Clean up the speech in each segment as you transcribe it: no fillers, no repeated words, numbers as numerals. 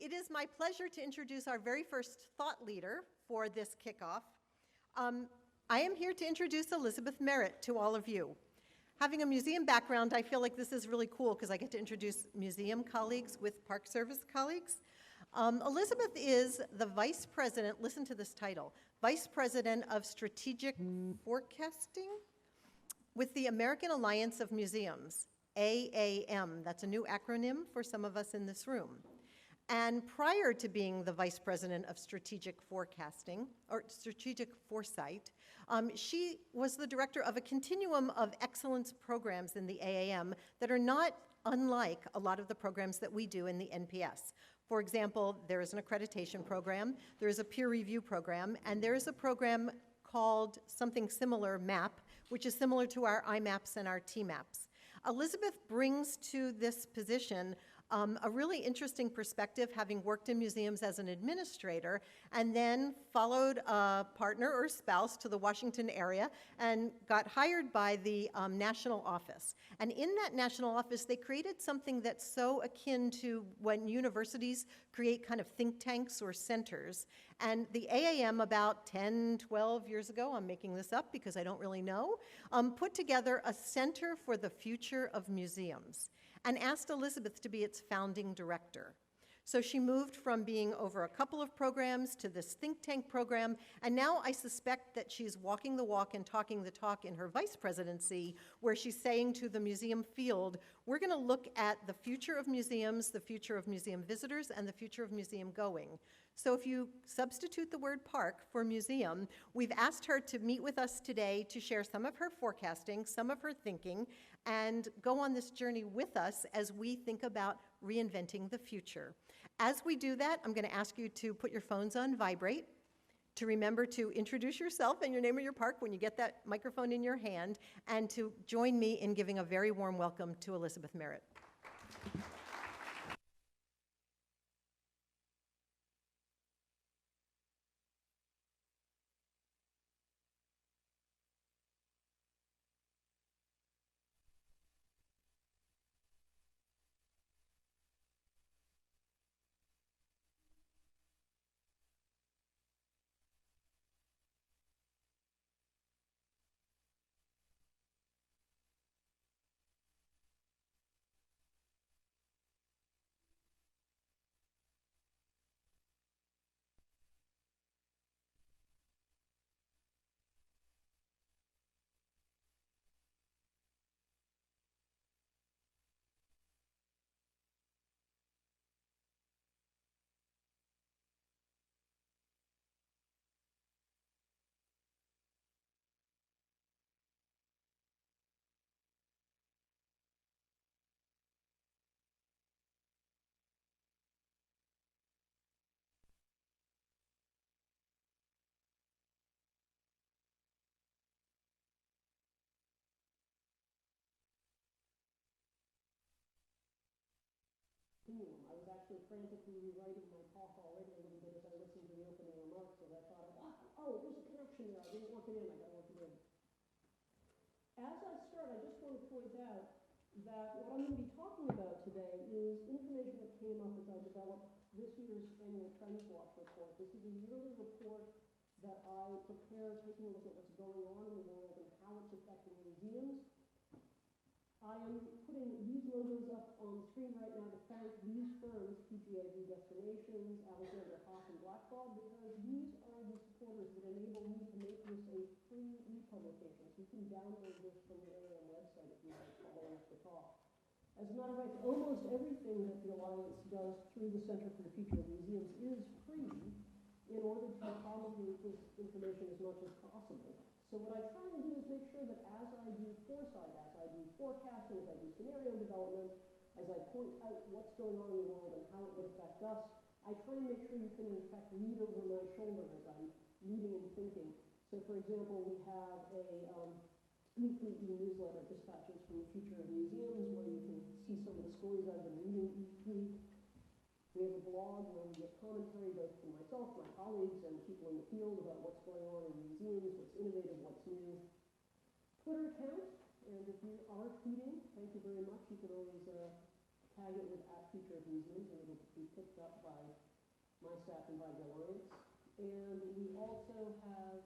It is my pleasure to introduce our very first thought leader for this kickoff. I am here to introduce Elizabeth Merritt to all of you. Having a museum background, I feel like this is really cool because I get to introduce museum colleagues with Park Service colleagues. Elizabeth is the Vice President, listen to this title, Vice President of Strategic Forecasting with the American Alliance of Museums, AAM. That's a new acronym for some of us in this room. And prior to being the Vice President of Strategic Forecasting, or Strategic Foresight, she was the director of a continuum of excellence programs in the AAM that are not unlike a lot of the programs that we do in the NPS. For example, there is an accreditation program, there is a peer review program, and there is a program called something similar, MAP, which is similar to our IMAPs and our TMAPs. Elizabeth brings to this position a really interesting perspective, having worked in museums as an administrator, and then followed a partner or spouse to the Washington area and got hired by the national office. And in that national office, they created something that's so akin to when universities create kind of think tanks or centers. And the AAM about 10, 12 years ago, I'm making this up because I don't really know, put together a Center for the Future of Museums and asked Elizabeth to be its founding director. So she moved from being over a couple of programs to this think tank program, and now I suspect that she's walking the walk and talking the talk in her vice presidency, where she's saying to the museum field, we're gonna look at the future of museums, the future of museum visitors, and the future of museum going. So if you substitute the word park for museum, we've asked her to meet with us today to share some of her forecasting, some of her thinking, and go on this journey with us as we think about reinventing the future. As we do that, I'm going to ask you to put your phones on vibrate, to remember to introduce yourself and your name of your park when you get that microphone in your hand, and to join me in giving a very warm welcome to Elizabeth Merritt. I was actually frantically rewriting my talk already a little bit as I listened to the opening remarks, and I thought, oh, there's a connection there. I didn't work it in. I got to work it in. As I start, I just want to point out that what I'm going to be talking about today is information that came up as I developed this year's annual Trends Watch report. This is a yearly report that I prepare, taking a look at what's going on in the world and how it's affecting museums. I am putting these logos up on the screen right now to thank these firms, PGAV Destinations, Alexander Haas, and Blackbaud, because these are the supporters that enable me to make this a free e-publication. So you can download this from the AAM website if you like following up the talk. As a matter of fact, almost everything that the Alliance does through the Center for the Future of Museums is free in order to promulgate this information as much as possible. So what I try and do is make sure that as I do foresight, as I do forecasting, as I do scenario development, as I point out what's going on in the world and how it would affect us, I try and make sure you can in fact read over my shoulder as I'm reading and thinking. So for example, we have a weekly e-newsletter, Dispatches from the Future of Museums, where you can see some of the stories I've been reading each week. We have a blog where we get commentary both from myself, my colleagues, and people in the field about what's going on in museums, what's innovative, what's new. Twitter account, and if you are tweeting, thank you very much. You can always tag it with @Future of Museums, and it'll be picked up by my staff and by the Alliance. And we also have,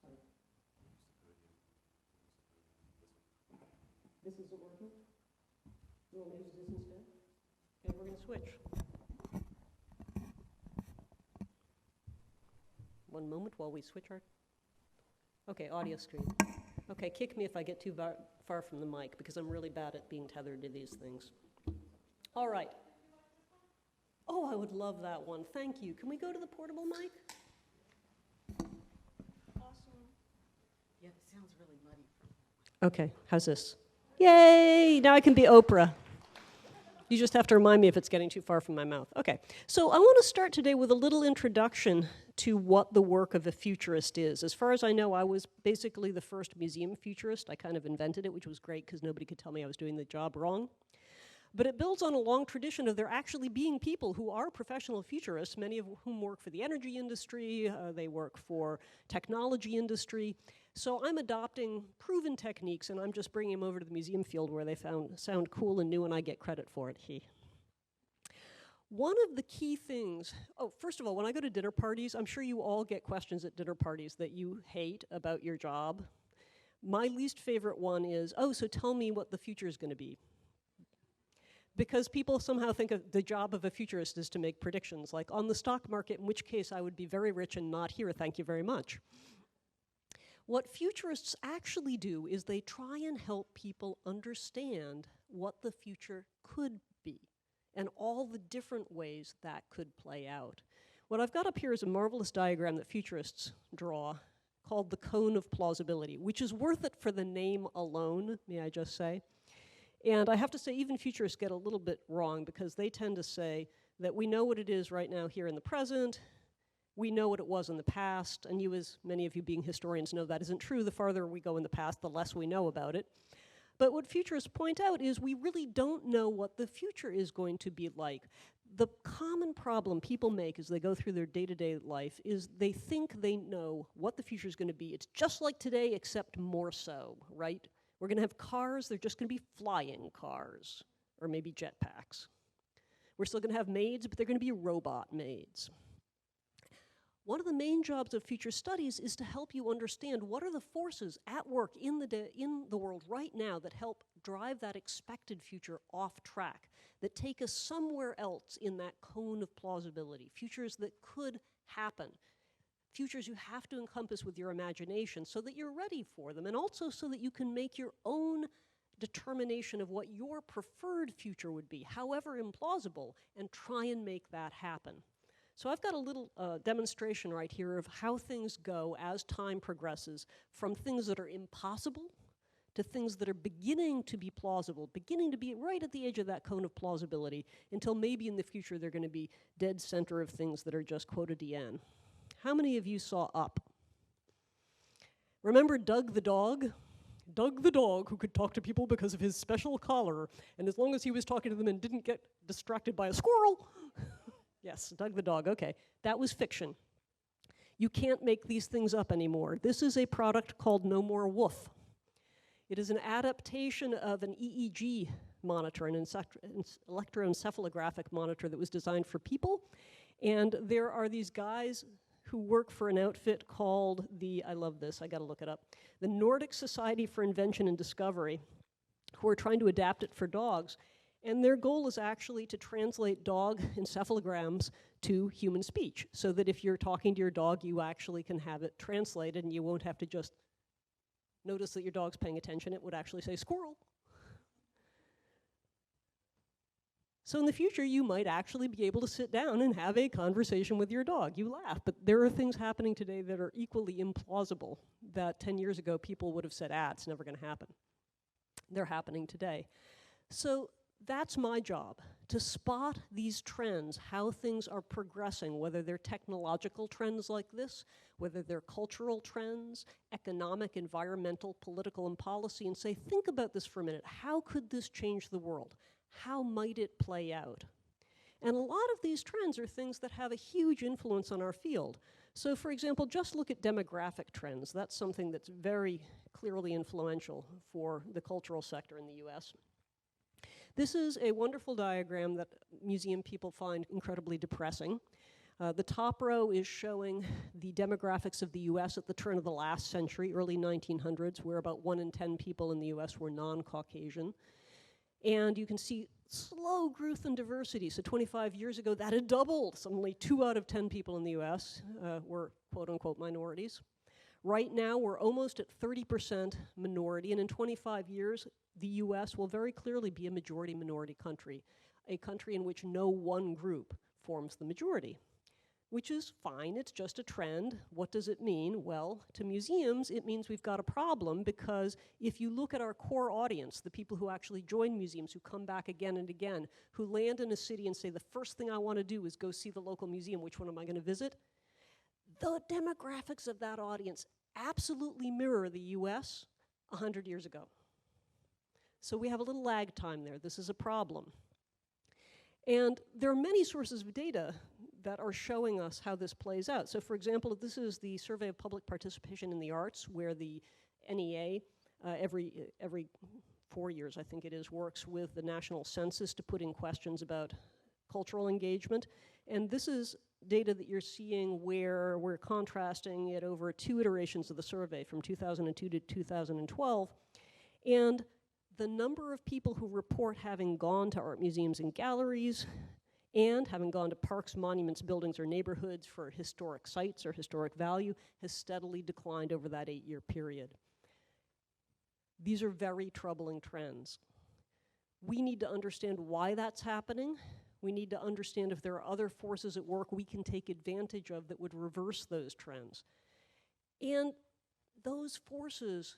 sorry. This isn't working? You want to use this instead? Okay, we're going to switch. One moment while we switch our, okay, audio stream. Okay, kick me if I get too far from the mic, because I'm really bad at being tethered to these things. All right. Oh, I would love that one. Thank you. Can we go to the portable mic? Awesome. Yeah, it sounds really muddy. Okay, how's this? Yay! Now I can be Oprah. You just have to remind me if it's getting too far from my mouth. Okay, so I want to start today with a little introduction to what the work of a futurist is. As far as I know, I was basically the first museum futurist. I kind of invented it, which was great because nobody could tell me I was doing the job wrong. But it builds on a long tradition of there actually being people who are professional futurists, many of whom work for the energy industry, they work for technology industry. So I'm adopting proven techniques, and I'm just bringing them over to the museum field where they sound cool and new, and I get credit for it. One of the key things, first of all, when I go to dinner parties, I'm sure you all get questions at dinner parties that you hate about your job. My least favorite one is, so tell me what the future is going to be. Because people somehow think of the job of a futurist is to make predictions, like on the stock market, in which case I would be very rich and not here, thank you very much. What futurists actually do is they try and help people understand what the future could be and all the different ways that could play out. What I've got up here is a marvelous diagram that futurists draw called the cone of plausibility, which is worth it for the name alone, may I just say. And I have to say, even futurists get a little bit wrong because they tend to say that we know what it is right now here in the present, we know what it was in the past, and you, as many of you being historians know, that isn't true. The farther we go in the past, the less we know about it. But what futurists point out is we really don't know what the future is going to be like. The common problem people make as they go through their day-to-day life is they think they know what the future is going to be. It's just like today, except more so, right? We're going to have cars, they're just going to be flying cars, or maybe jetpacks. We're still going to have maids, but they're going to be robot maids. One of the main jobs of future studies is to help you understand what are the forces at work in the world right now that help drive that expected future off track, that take us somewhere else in that cone of plausibility, futures that could happen. Futures you have to encompass with your imagination so that you're ready for them, and also so that you can make your own determination of what your preferred future would be, however implausible, and try and make that happen. So I've got a little demonstration right here of how things go as time progresses from things that are impossible to things that are beginning to be plausible, beginning to be right at the edge of that cone of plausibility, until maybe in the future they're going to be dead center of things that are just quotidian. How many of you saw Up? Remember Doug the dog? Doug the dog, who could talk to people because of his special collar, and as long as he was talking to them and didn't get distracted by a squirrel. Yes, Doug the dog, okay. That was fiction. You can't make these things up anymore. This is a product called No More Woof. It is an adaptation of an EEG monitor, an electroencephalographic monitor that was designed for people. And there are these guys who work for an outfit called I love this, I gotta look it up, the Nordic Society for Invention and Discovery, who are trying to adapt it for dogs. And their goal is actually to translate dog encephalograms to human speech, so that if you're talking to your dog, you actually can have it translated, and you won't have to just notice that your dog's paying attention. It would actually say squirrel. So in the future, you might actually be able to sit down and have a conversation with your dog. You laugh, but there are things happening today that are equally implausible that 10 years ago people would have said, it's never going to happen. They're happening today. So that's my job, to spot these trends, how things are progressing, whether they're technological trends like this, whether they're cultural trends, economic, environmental, political, and policy, and say, think about this for a minute. How could this change the world? How might it play out? And a lot of these trends are things that have a huge influence on our field. So for example, just look at demographic trends. That's something that's very clearly influential for the cultural sector in the US. This is a wonderful diagram that museum people find incredibly depressing. The top row is showing the demographics of the US at the turn of the last century, early 1900s, where about 1 in 10 people in the US were non-Caucasian. And you can see slow growth and diversity. So 25 years ago, that had doubled. Suddenly 2 out of 10 people in the US were quote-unquote minorities. Right now, we're almost at 30% minority, and in 25 years, the US will very clearly be a majority-minority country, a country in which no one group forms the majority, which is fine. It's just a trend. What does it mean? Well, to museums, it means we've got a problem, because if you look at our core audience, the people who actually join museums, who come back again and again, who land in a city and say, the first thing I want to do is go see the local museum, which one am I going to visit? The demographics of that audience absolutely mirror the US 100 years ago. So we have a little lag time there. This is a problem. And there are many sources of data that are showing us how this plays out. So for example, this is the Survey of Public Participation in the Arts, where the NEA every 4 years, I think it is, works with the National Census to put in questions about cultural engagement. And this is data that you're seeing where we're contrasting it over 2 iterations of the survey from 2002 to 2012. And the number of people who report having gone to art museums and galleries and having gone to parks, monuments, buildings, or neighborhoods for historic sites or historic value has steadily declined over that 8-year period. These are very troubling trends. We need to understand why that's happening. We need to understand if there are other forces at work we can take advantage of that would reverse those trends. And those forces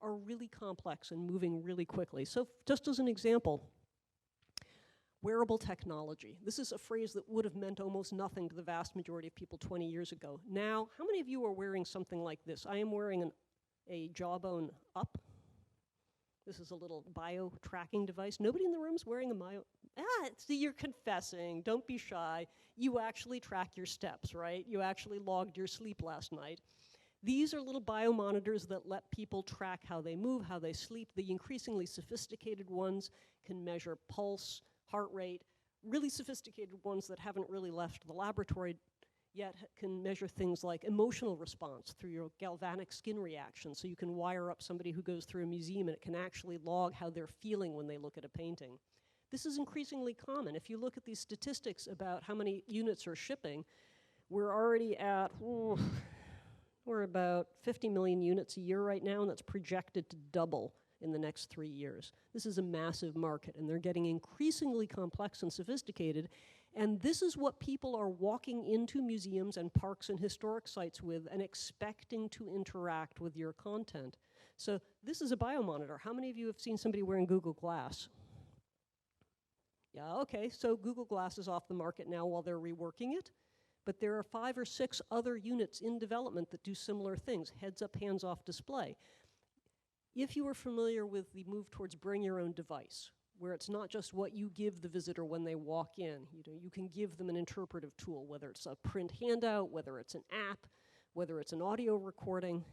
are really complex and moving really quickly. So just as an example, wearable technology. This is a phrase that would have meant almost nothing to the vast majority of people 20 years ago. Now, how many of you are wearing something like this? I am wearing a Jawbone Up. This is a little bio-tracking device. Nobody in the room's wearing a see, you're confessing. Don't be shy. You actually track your steps, right? You actually logged your sleep last night. These are little biomonitors that let people track how they move, how they sleep. The increasingly sophisticated ones can measure pulse, heart rate. Really sophisticated ones that haven't really left the laboratory yet can measure things like emotional response through your galvanic skin reaction. So you can wire up somebody who goes through a museum and it can actually log how they're feeling when they look at a painting. This is increasingly common. If you look at these statistics about how many units are shipping, we're already at, we're about 50 million units a year right now, and that's projected to double in the next 3 years. This is a massive market, and they're getting increasingly complex and sophisticated, and this is what people are walking into museums and parks and historic sites with and expecting to interact with your content. So this is a biomonitor. How many of you have seen somebody wearing Google Glass? Yeah, okay, so Google Glass is off the market now while they're reworking it, but there are 5 or 6 other units in development that do similar things, heads-up, hands-off display. If you are familiar with the move towards bring your own device, where it's not just what you give the visitor when they walk in, you can give them an interpretive tool, whether it's a print handout, whether it's an app, whether it's an audio recording.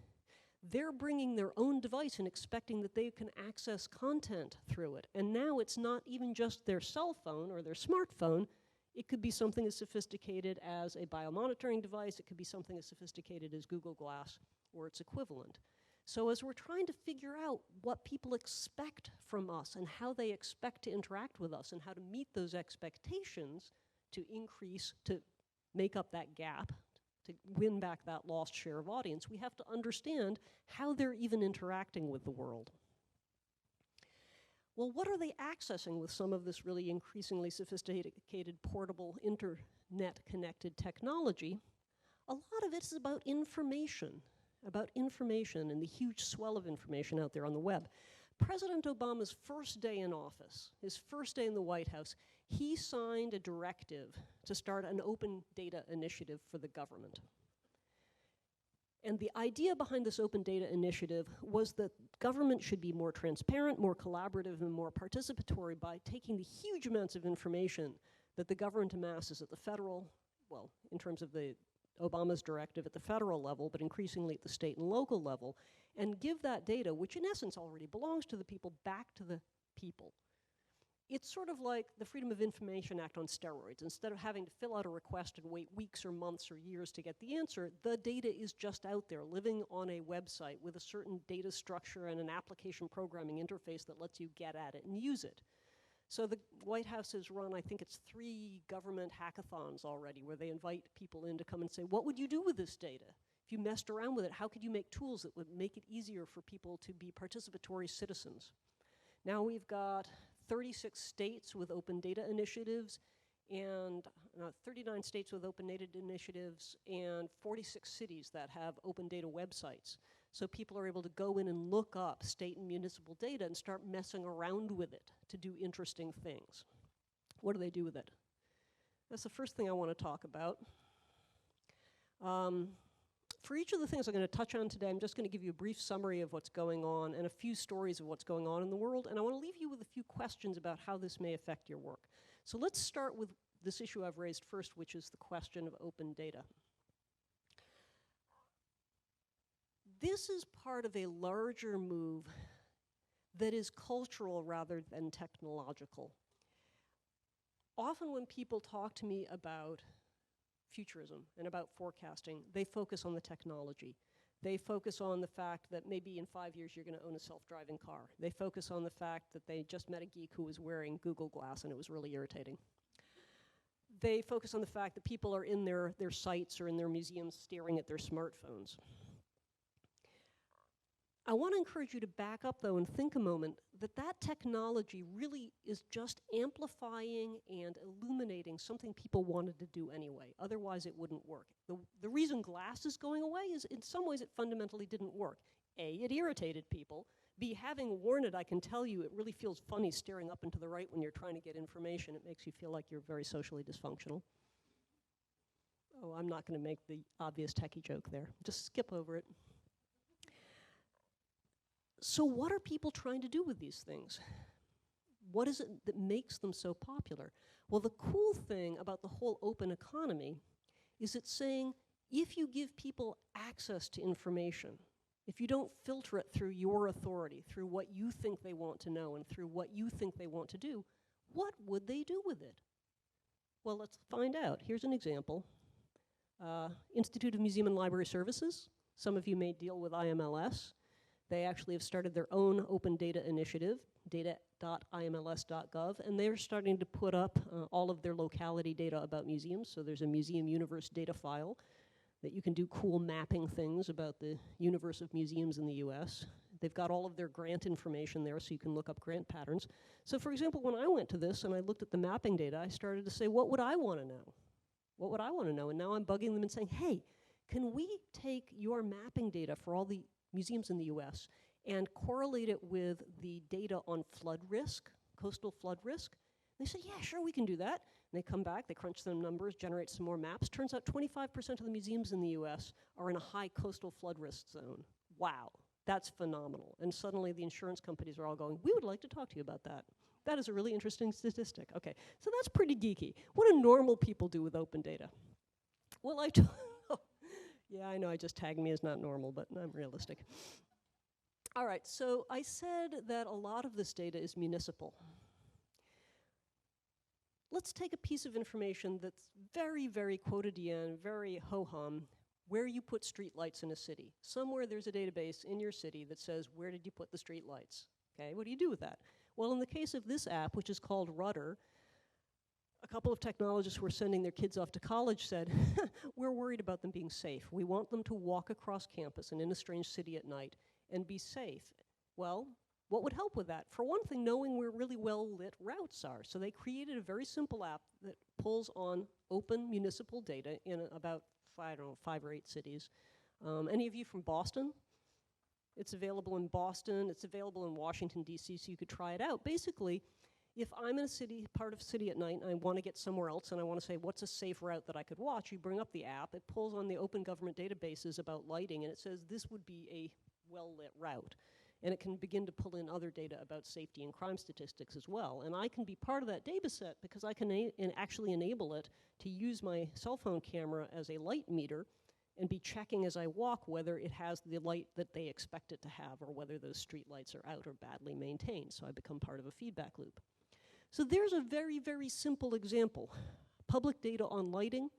They're bringing their own device and expecting that they can access content through it. And now it's not even just their cell phone or their smartphone. It could be something as sophisticated as a biomonitoring device. It could be something as sophisticated as Google Glass or its equivalent. So as we're trying to figure out what people expect from us and how they expect to interact with us and how to meet those expectations to increase, to make up that gap, to win back that lost share of audience, we have to understand how they're even interacting with the world. Well, what are they accessing with some of this really increasingly sophisticated, portable, internet-connected technology? A lot of it is about information and the huge swell of information out there on the web. President Obama's first day in office, his first day in the White House, he signed a directive to start an open data initiative for the government. And the idea behind this open data initiative was that government should be more transparent, more collaborative, and more participatory by taking the huge amounts of information that the government amasses at the federal, well, in terms of the Obama's directive at the federal level, but increasingly at the state and local level, and give that data, which in essence already belongs to the people, back to the people. It's sort of like the Freedom of Information Act on steroids. Instead of having to fill out a request and wait weeks or months or years to get the answer, the data is just out there, living on a website with a certain data structure and an application programming interface that lets you get at it and use it. So the White House has run, I think it's 3 government hackathons already, where they invite people in to come and say, what would you do with this data? If you messed around with it, how could you make tools that would make it easier for people to be participatory citizens? Now we've got 36 states with open data initiatives, and 39 states with open data initiatives, and 46 cities that have open data websites. So people are able to go in and look up state and municipal data and start messing around with it to do interesting things. What do they do with it? That's the first thing I want to talk about. For each of the things I'm going to touch on today, I'm just going to give you a brief summary of what's going on and a few stories of what's going on in the world, and I want to leave you with a few questions about how this may affect your work. So let's start with this issue I've raised first, which is the question of open data. This is part of a larger move that is cultural rather than technological. Often when people talk to me about futurism and about forecasting, they focus on the technology. They focus on the fact that maybe in 5 years you're going to own a self-driving car. They focus on the fact that they just met a geek who was wearing Google Glass and it was really irritating. They focus on the fact that people are in their sites or in their museums staring at their smartphones. I want to encourage you to back up, though, and think a moment that that technology really is just amplifying and illuminating something people wanted to do anyway. Otherwise, it wouldn't work. The reason glass is going away is in some ways it fundamentally didn't work. A, it irritated people. B, having worn it, I can tell you it really feels funny staring up and to the right when you're trying to get information. It makes you feel like you're very socially dysfunctional. Oh, I'm not going to make the obvious techie joke there. Just skip over it. So what are people trying to do with these things? What is it that makes them so popular? Well, the cool thing about the whole open economy is it's saying if you give people access to information, if you don't filter it through your authority, through what you think they want to know and through what you think they want to do, what would they do with it? Well, let's find out. Here's an example. Institute of Museum and Library Services. Some of you may deal with IMLS. They actually have started their own open data initiative, data.imls.gov, and they're starting to put up all of their locality data about museums. So there's a museum universe data file that you can do cool mapping things about the universe of museums in the US. They've got all of their grant information there so you can look up grant patterns. So for example, when I went to this and I looked at the mapping data, I started to say, what would I want to know? What would I want to know? And now I'm bugging them and saying, hey, can we take your mapping data for all the museums in the US and correlate it with the data on flood risk, coastal flood risk? They say, yeah, sure, we can do that. And they come back, they crunch some numbers, generate some more maps. Turns out 25% of the museums in the US are in a high coastal flood risk zone. Wow, that's phenomenal. And suddenly the insurance companies are all going, we would like to talk to you about that. That is a really interesting statistic. Okay, so that's pretty geeky. What do normal people do with open data? Well, yeah, I know I just tagged me as not normal, but I'm realistic. All right, so I said that a lot of this data is municipal. Let's take a piece of information that's very, very quotidian, very ho-hum, where you put streetlights in a city. Somewhere there's a database in your city that says, where did you put the streetlights? Okay, what do you do with that? Well, in the case of this app, which is called Rudder, a couple of technologists who were sending their kids off to college said, we're worried about them being safe. We want them to walk across campus and in a strange city at night and be safe. Well, what would help with that? For one thing, knowing where really well-lit routes are. So they created a very simple app that pulls on open municipal data in about, 5 or 8 cities. Any of you from Boston? It's available in Boston. It's available in Washington, D.C., so you could try it out. Basically, if I'm in a city, part of a city at night, and I want to get somewhere else, and I want to say, what's a safe route that I could watch? You bring up the app. It pulls on the open government databases about lighting, and it says this would be a well-lit route. And it can begin to pull in other data about safety and crime statistics as well. And I can be part of that data set because I can actually enable it to use my cell phone camera as a light meter and be checking as I walk whether it has the light that they expect it to have or whether those street lights are out or badly maintained. So I become part of a feedback loop. So there's a very, very simple example. Public data on lighting,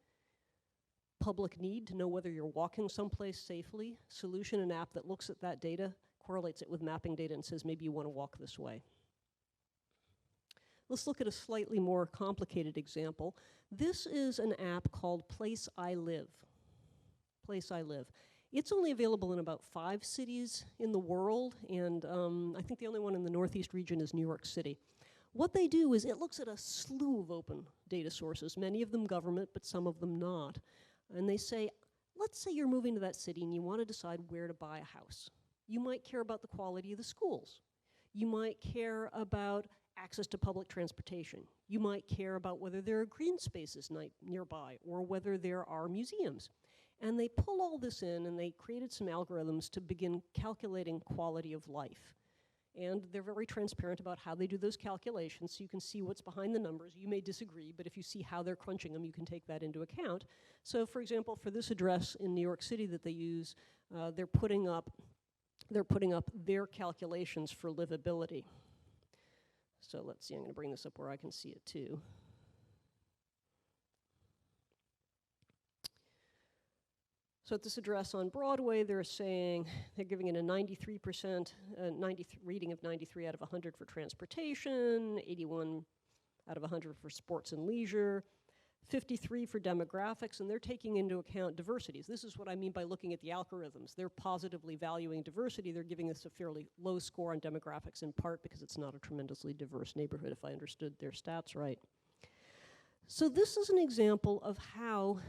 public need to know whether you're walking someplace safely, solution, an app that looks at that data, correlates it with mapping data and says maybe you want to walk this way. Let's look at a slightly more complicated example. This is an app called Place I Live. Place I Live. It's only available in about 5 cities in the world, and I think the only one in the Northeast region is New York City. What they do is it looks at a slew of open data sources, many of them government, but some of them not. And they say, let's say you're moving to that city and you want to decide where to buy a house. You might care about the quality of the schools. You might care about access to public transportation. You might care about whether there are green spaces nearby or whether there are museums. And they pull all this in and they created some algorithms to begin calculating quality of life. And they're very transparent about how they do those calculations, so you can see what's behind the numbers. You may disagree, but if you see how they're crunching them, you can take that into account. So for example, for this address in New York City that they use, they're putting up their calculations for livability. So let's see, I'm going to bring this up where I can see it too. So at this address on Broadway, they're saying they're giving it a 93%, reading of 93 out of 100 for transportation, 81 out of 100 for sports and leisure, 53 for demographics, and they're taking into account diversities. This is what I mean by looking at the algorithms. They're positively valuing diversity. They're giving us a fairly low score on demographics in part because it's not a tremendously diverse neighborhood, if I understood their stats right. So this is an example of how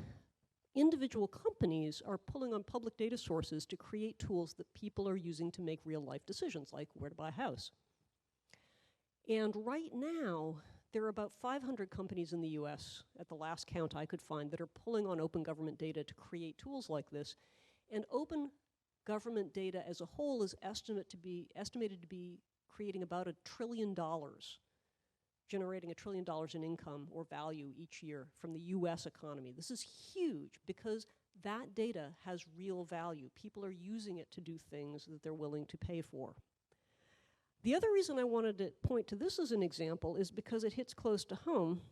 individual companies are pulling on public data sources to create tools that people are using to make real life decisions, like where to buy a house. And right now, there are about 500 companies in the US, at the last count I could find, that are pulling on open government data to create tools like this. And open government data as a whole is estimated to be creating about $1 trillion, generating $1 trillion in income or value each year from the US economy. This is huge because that data has real value. People are using it to do things that they're willing to pay for. The other reason I wanted to point to this as an example is because it hits close to home.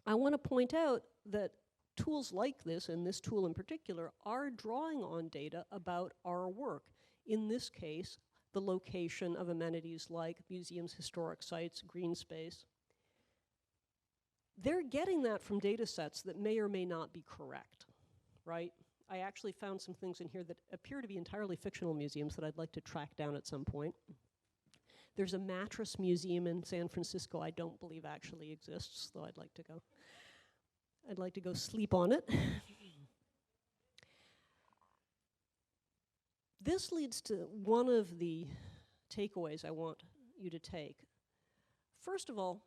I want to point out that tools like this, and this tool in particular, are drawing on data about our work. In this case, the location of amenities like museums, historic sites, green space. They're getting that from data sets that may or may not be correct, right? I actually found some things in here that appear to be entirely fictional museums that I'd like to track down at some point. There's a mattress museum in San Francisco I don't believe actually exists, though I'd like to go. I'd like to go sleep on it. This leads to one of the takeaways I want you to take. First of all,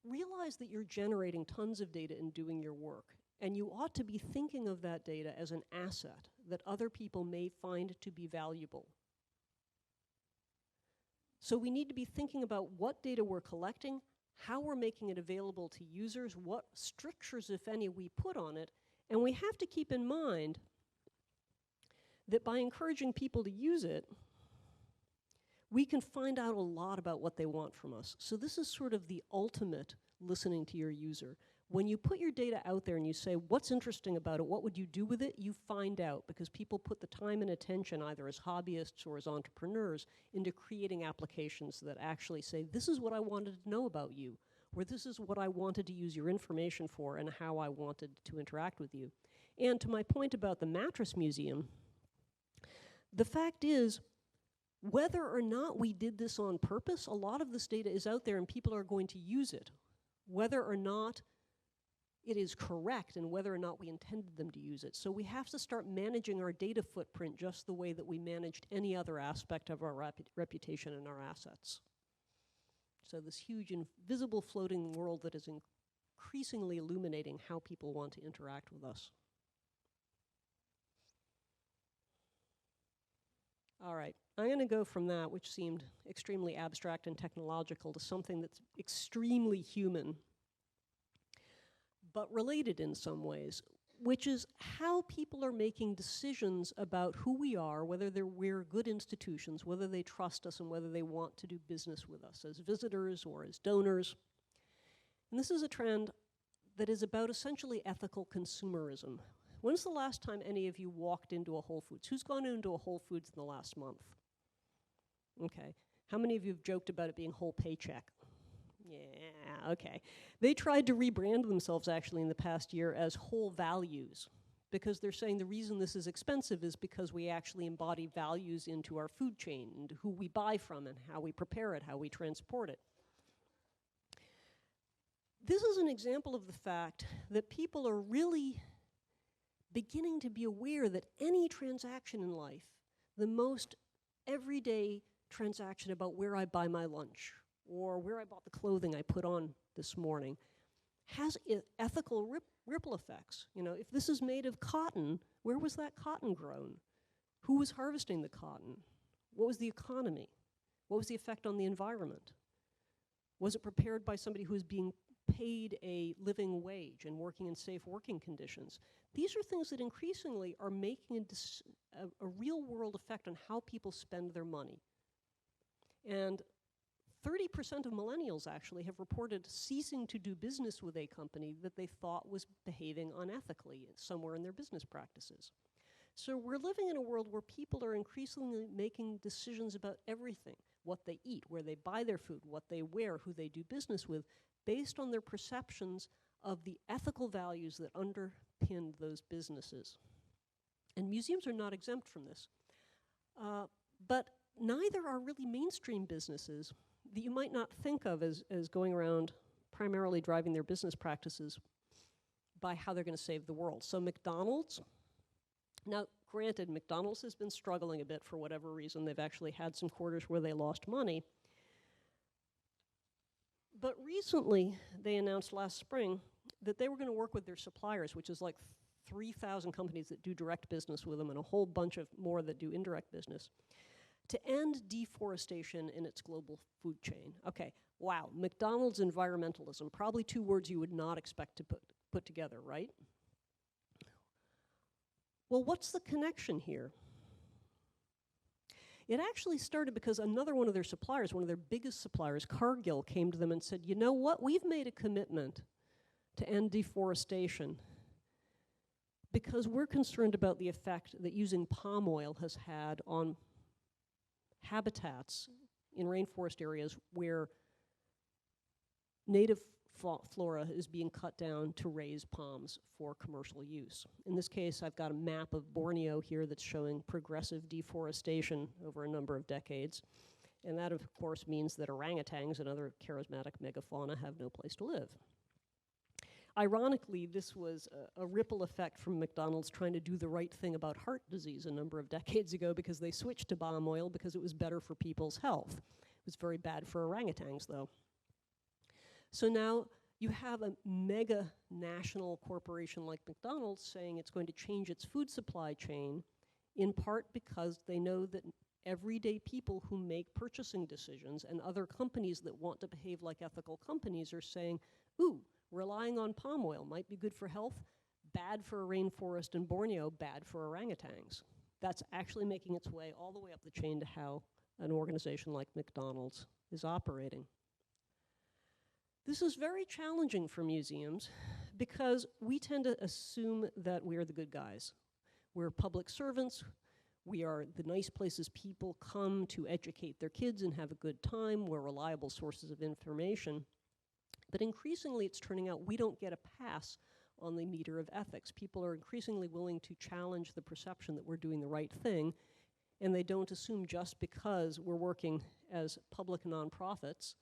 realize that you're generating tons of data in doing your work, and you ought to be thinking of that data as an asset that other people may find to be valuable. So we need to be thinking about what data we're collecting, how we're making it available to users, what strictures, if any, we put on it, and we have to keep in mind that by encouraging people to use it, we can find out a lot about what they want from us. So this is sort of the ultimate listening to your user. When you put your data out there and you say, what's interesting about it, what would you do with it, you find out, because people put the time and attention, either as hobbyists or as entrepreneurs, into creating applications that actually say, this is what I wanted to know about you, or this is what I wanted to use your information for and how I wanted to interact with you. And to my point about the mattress museum, the fact is, whether or not we did this on purpose, a lot of this data is out there and people are going to use it. Whether or not it is correct and whether or not we intended them to use it. So we have to start managing our data footprint just the way that we managed any other aspect of our reputation and our assets. So this huge invisible floating world that is increasingly illuminating how people want to interact with us. All right, I'm going to go from that, which seemed extremely abstract and technological, to something that's extremely human, but related in some ways. which is how people are making decisions about who we are, whether we're good institutions, whether they trust us, and whether they want to do business with us as visitors or as donors. And this is a trend that is about essentially ethical consumerism. When's the last time any of you walked into a Whole Foods? Who's gone into a Whole Foods in the last month? Okay. How many of you have joked about it being whole paycheck? Yeah, okay. They tried to rebrand themselves actually in the past year as Whole Values, because they're saying the reason this is expensive is because we actually embody values into our food chain, into who we buy from and how we prepare it, how we transport it. This is an example of the fact that people are really beginning to be aware that any transaction in life, the most everyday transaction about where I buy my lunch or where I bought the clothing I put on this morning, has ethical ripple effects. You know, if this is made of cotton, where was that cotton grown? Who was harvesting the cotton? What was the economy? What was the effect on the environment? Was it prepared by somebody who was being paid a living wage and working in safe working conditions? These are things that increasingly are making a real world effect on how people spend their money. And 30% of millennials actually have reported ceasing to do business with a company that they thought was behaving unethically somewhere in their business practices. So we're living in a world where people are increasingly making decisions about everything, what they eat, where they buy their food, what they wear, who they do business with, based on their perceptions of the ethical values that underpin those businesses. And museums are not exempt from this. But neither are really mainstream businesses that you might not think of as going around primarily driving their business practices by how they're going to save the world. So McDonald's, now granted, McDonald's has been struggling a bit for whatever reason. They've actually had some quarters where they lost money. But recently, they announced last spring that they were going to work with their suppliers, which is like 3,000 companies that do direct business with them and a whole bunch of more that do indirect business, to end deforestation in its global food chain. Okay, wow, McDonald's environmentalism, probably two words you would not expect to put together, right? Well, what's the connection here? It actually started because another one of their suppliers, one of their biggest suppliers, Cargill, came to them and said, you know what, we've made a commitment to end deforestation because we're concerned about the effect that using palm oil has had on habitats in rainforest areas where native flora is being cut down to raise palms for commercial use. In this case, I've got a map of Borneo here that's showing progressive deforestation over a number of decades. And that, of course, means that orangutans and other charismatic megafauna have no place to live. Ironically, this was a ripple effect from McDonald's trying to do the right thing about heart disease a number of decades ago because they switched to palm oil because it was better for people's health. It was very bad for orangutans, though. So now you have a mega national corporation like McDonald's saying it's going to change its food supply chain, in part because they know that everyday people who make purchasing decisions and other companies that want to behave like ethical companies are saying, ooh, relying on palm oil might be good for health, bad for a rainforest in Borneo, bad for orangutans. That's actually making its way all the way up the chain to how an organization like McDonald's is operating. This is very challenging for museums because we tend to assume that we are the good guys. We're public servants. We are the nice places people come to educate their kids and have a good time. We're reliable sources of information. But increasingly, it's turning out we don't get a pass on the meter of ethics. People are increasingly willing to challenge the perception that we're doing the right thing, and they don't assume just because we're working as public nonprofits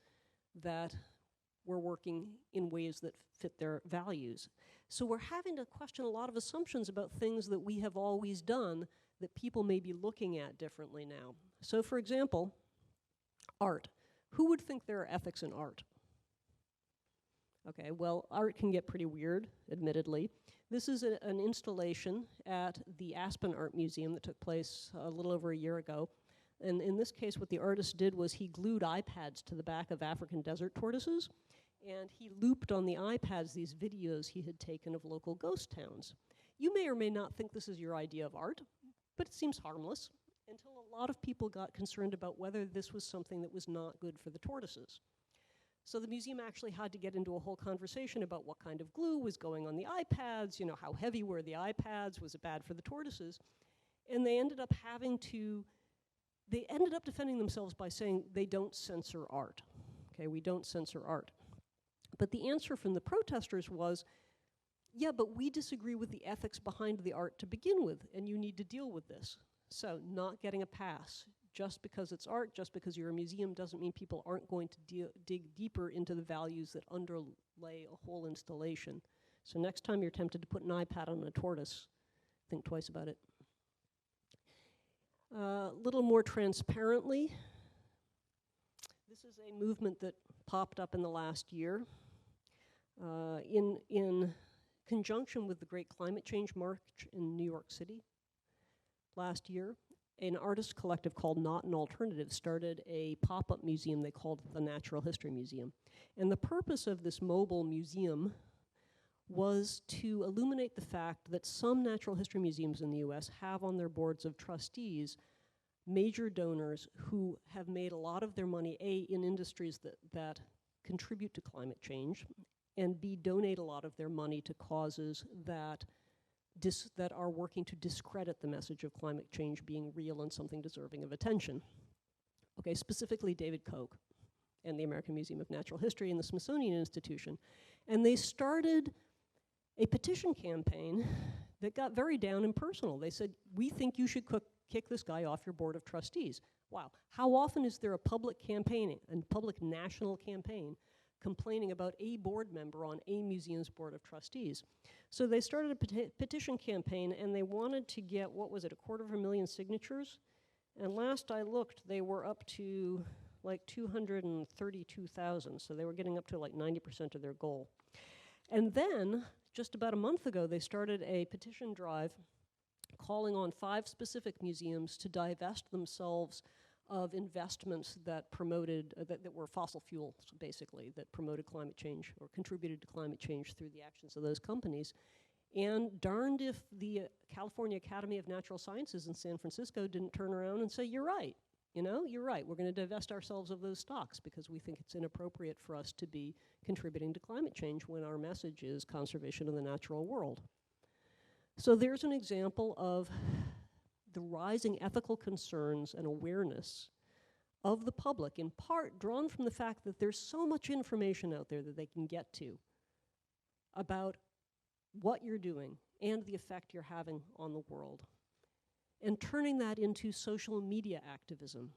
that we're working in ways that fit their values. So we're having to question a lot of assumptions about things that we have always done that people may be looking at differently now. So for example, art. Who would think there are ethics in art? Okay, well, art can get pretty weird, admittedly. This is an installation at the Aspen Art Museum that took place a little over a year ago. And in this case, what the artist did was he glued iPads to the back of African desert tortoises, and he looped on the iPads these videos he had taken of local ghost towns. You may or may not think this is your idea of art, but it seems harmless until a lot of people got concerned about whether this was something that was not good for the tortoises. So the museum actually had to get into a whole conversation about what kind of glue was going on the iPads, how heavy were the iPads, was it bad for the tortoises? And they ended up defending themselves by saying they don't censor art. Okay, we don't censor art. But the answer from the protesters was, yeah, but we disagree with the ethics behind the art to begin with, and you need to deal with this. So not getting a pass. Just because it's art, just because you're a museum, doesn't mean people aren't going to dig deeper into the values that underlay a whole installation. So next time you're tempted to put an iPad on a tortoise, think twice about it. A little more transparently, this is a movement that popped up in the last year in conjunction with the Great Climate Change March in New York City last year. An artist collective called Not an Alternative started a pop-up museum they called the Natural History Museum. And the purpose of this mobile museum was to illuminate the fact that some natural history museums in the US have on their boards of trustees major donors who have made a lot of their money, A, in industries that contribute to climate change, and B, donate a lot of their money to causes that are working to discredit the message of climate change being real and something deserving of attention. Okay, specifically David Koch and the American Museum of Natural History and the Smithsonian Institution. And they started a petition campaign that got very down and personal. They said, we think you should kick this guy off your board of trustees. Wow, how often is there a public campaign, a public national campaign, complaining about a board member on a museum's board of trustees? So they started a petition campaign, and they wanted to get, 250,000 signatures? And last I looked, they were up to like 232,000, so they were getting up to like 90% of their goal. And then, just about a month ago, they started a petition drive calling on 5 specific museums to divest themselves of investments that promoted, that were fossil fuels, basically, that promoted climate change or contributed to climate change through the actions of those companies. And darned if the California Academy of Natural Sciences in San Francisco didn't turn around and say, you're right, you're right. We're going to divest ourselves of those stocks because we think it's inappropriate for us to be contributing to climate change when our message is conservation of the natural world. So there's an example of the rising ethical concerns and awareness of the public, in part drawn from the fact that there's so much information out there that they can get to about what you're doing and the effect you're having on the world, and turning that into social media activism,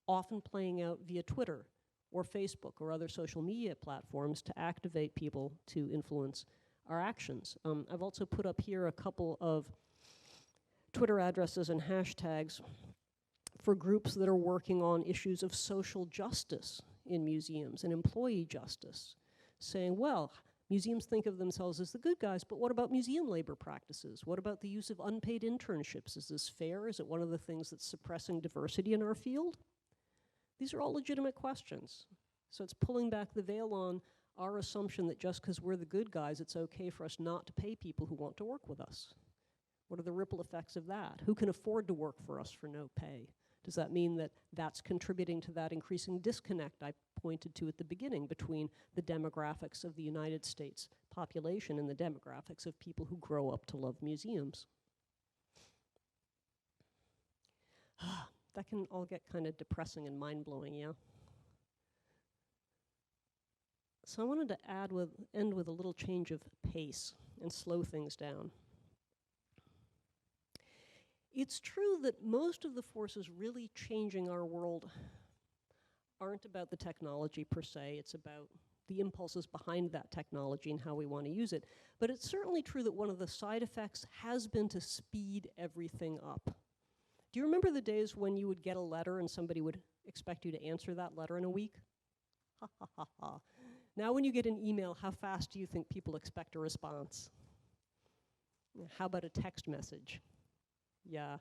often playing out via Twitter or Facebook or other social media platforms to activate people to influence our actions. I've also put up here a couple of Twitter addresses and hashtags for groups that are working on issues of social justice in museums and employee justice, saying, well, museums think of themselves as the good guys, but what about museum labor practices? What about the use of unpaid internships? Is this fair? Is it one of the things that's suppressing diversity in our field? These are all legitimate questions. So it's pulling back the veil on our assumption that just because we're the good guys, it's okay for us not to pay people who want to work with us. What are the ripple effects of that? Who can afford to work for us for no pay? Does that mean that that's contributing to that increasing disconnect I pointed to at the beginning between the demographics of the United States population and the demographics of people who grow up to love museums? That can all get kind of depressing and mind-blowing, yeah? So I wanted to end with a little change of pace and slow things down. It's true that most of the forces really changing our world aren't about the technology per se, it's about the impulses behind that technology and how we want to use it. But it's certainly true that one of the side effects has been to speed everything up. Do you remember the days when you would get a letter and somebody would expect you to answer that letter in a week? Ha ha ha ha. Now when you get an email, how fast do you think people expect a response? How about a text message? Yeah.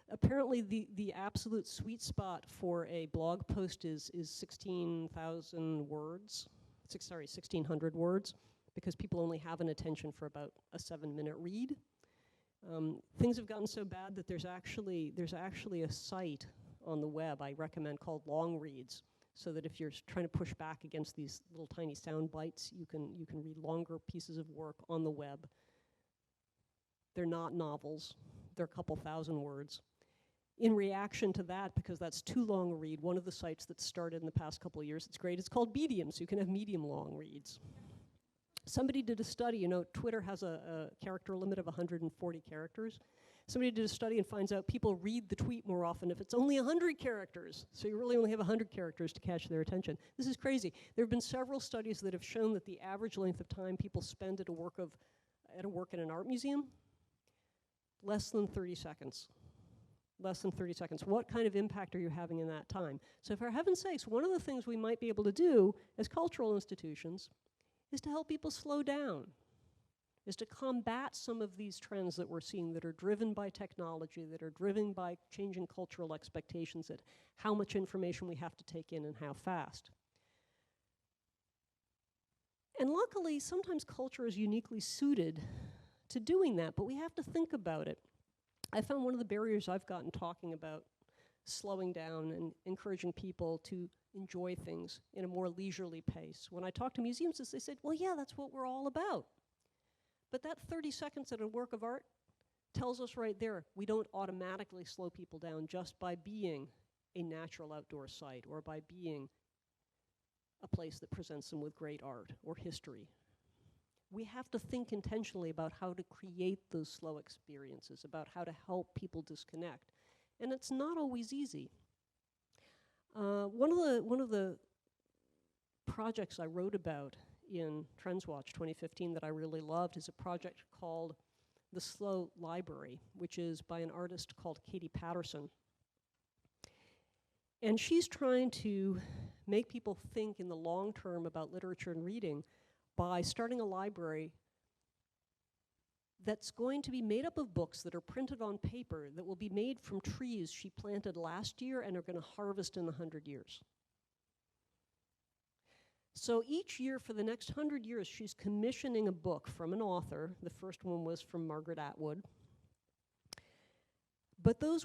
Apparently the absolute sweet spot for a blog post is 16,000 words. 1,600 words. because people only have an attention for about a 7-minute read. Things have gotten so bad that there's actually a site on the web I recommend called Long Reads, so that if you're trying to push back against these little tiny sound bites, you can read longer pieces of work on the web. They're not novels. They're a couple thousand words. In reaction to that, because that's too long a read, one of the sites that started in the past couple of years, it's great, it's called Medium, so you can have medium long reads. Somebody did a study, Twitter has a character limit of 140 characters. Somebody did a study and finds out people read the tweet more often if it's only 100 characters. So you really only have 100 characters to catch their attention. This is crazy. There have been several studies that have shown that the average length of time people spend at a work in an art museum, less than 30 seconds. Less than 30 seconds. What kind of impact are you having in that time? So for heaven's sakes, one of the things we might be able to do as cultural institutions is to help people slow down, is to combat some of these trends that we're seeing that are driven by technology, that are driven by changing cultural expectations at how much information we have to take in and how fast. And luckily, sometimes culture is uniquely suited to doing that, but we have to think about it. I found one of the barriers I've gotten talking about slowing down and encouraging people to enjoy things in a more leisurely pace. When I talk to museums, they said, well, yeah, that's what we're all about. But that 30 seconds at a work of art tells us right there, we don't automatically slow people down just by being a natural outdoor site or by being a place that presents them with great art or history. We have to think intentionally about how to create those slow experiences, about how to help people disconnect. And it's not always easy. One of the projects I wrote about in TrendsWatch 2015 that I really loved is a project called The Slow Library, which is by an artist called Katie Patterson. And she's trying to make people think in the long term about literature and reading by starting a library that's going to be made up of books that are printed on paper that will be made from trees she planted last year and are going to harvest in 100 years. So each year for the next 100 years, she's commissioning a book from an author. The first one was from Margaret Atwood. But those